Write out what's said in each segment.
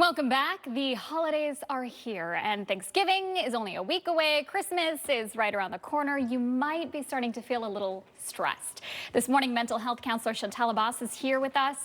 Welcome back. The holidays are here and Thanksgiving is only a week away. Christmas is right around the corner. You might be starting to feel a little stressed. This morning, mental health counselor Shantala Boss is here with us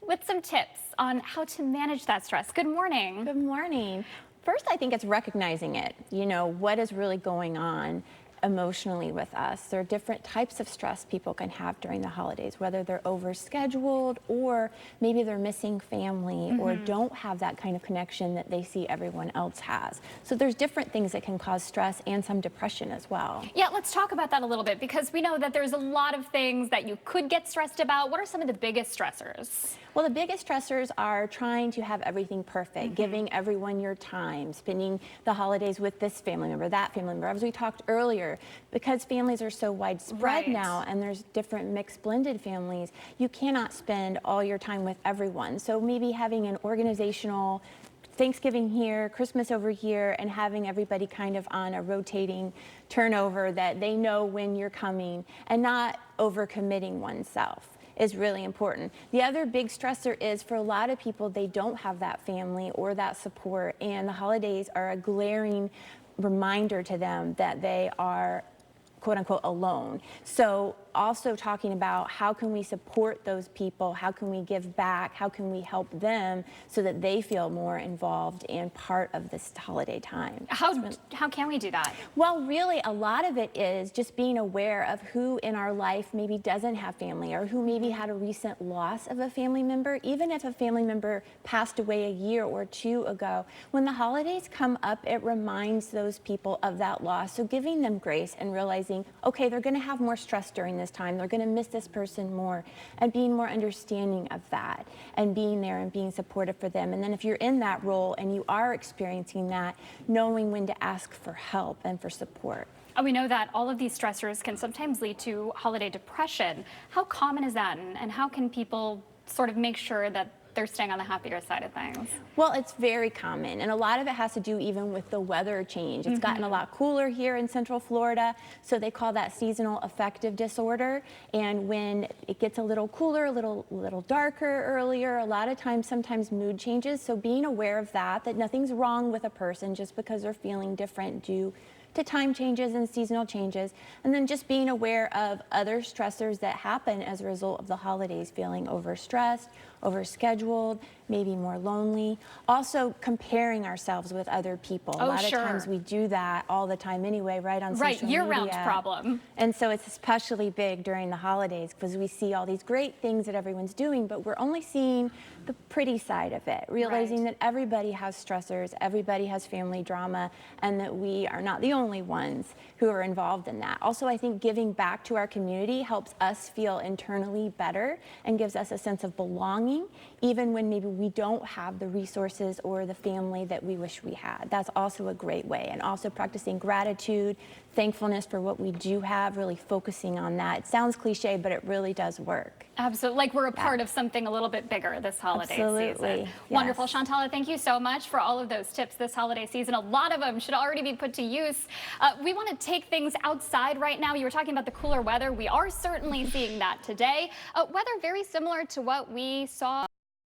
with some tips on how to manage that stress. Good morning. Good morning. First, I think it's recognizing it. You know, what is really going on emotionally with us. There are different types of stress people can have during the holidays, whether they're overscheduled or maybe they're missing family or don't have that kind of connection that they see everyone else has. So there's different things that can cause stress and some depression as well. Yeah, let's talk about that a little bit because we know that there's a lot of things that you could get stressed about. What are some of the biggest stressors? Well, the biggest stressors are trying to have everything perfect, giving everyone your time, spending the holidays with this family member, that family member. As we talked earlier, because families are so widespread now and there's different mixed blended families, you cannot spend all your time with everyone. So maybe having an organizational Thanksgiving here, Christmas over here, and having everybody kind of on a rotating turnover that they know when you're coming and not overcommitting oneself is really important. The other big stressor is for a lot of people, they don't have that family or that support, and the holidays are a glaring reminder to them that they are quote unquote alone. So also talking about how can we support those people, how can we give back, how can we help them so that they feel more involved and part of this holiday time. How can we do that? Well, really a lot of it is just being aware of who in our life maybe doesn't have family or who maybe had a recent loss of a family member. Even if a family member passed away a year or two ago, when the holidays come up, it reminds those people of that loss. So giving them grace and realizing, okay, they're going to have more stress during this time. They're going to miss this person more, and being more understanding of that and being there and being supportive for them. And then if you're in that role and you are experiencing that, knowing when to ask for help and for support. And we know that all of these stressors can sometimes lead to holiday depression. How common is that, and how can people sort of make sure that they're staying on the happier side of things? Well, it's very common, and a lot of it has to do even with the weather change. It's gotten a lot cooler here in Central Florida, so they call that seasonal affective disorder. And when it gets a little cooler, a little darker earlier, a lot of times, sometimes mood changes. So being aware of that nothing's wrong with a person just because they're feeling different due to time changes and seasonal changes, and then just being aware of other stressors that happen as a result of the holidays, feeling overstressed, overscheduled, maybe more lonely. Also comparing ourselves with other people. A lot of times we do that all the time anyway, right, on social media. Year-round problem. And so it's especially big during the holidays because we see all these great things that everyone's doing, but we're only seeing the pretty side of it, realizing that everybody has stressors, everybody has family drama, and that we are not the only ones who are involved in that. Also, I think giving back to our community helps us feel internally better and gives us a sense of belonging, even when maybe we don't have the resources or the family that we wish we had. That's also a great way. And also practicing gratitude, thankfulness for what we do have, really focusing on that. It sounds cliche, but it really does work. Absolutely. Like we're a part of something a little bit bigger this holiday season. Yes. Wonderful. Shantala, thank you so much for all of those tips this holiday season. A lot of them should already be put to use. We want to take things outside right now. You were talking about the cooler weather. We are certainly seeing that today. Weather very similar to what we saw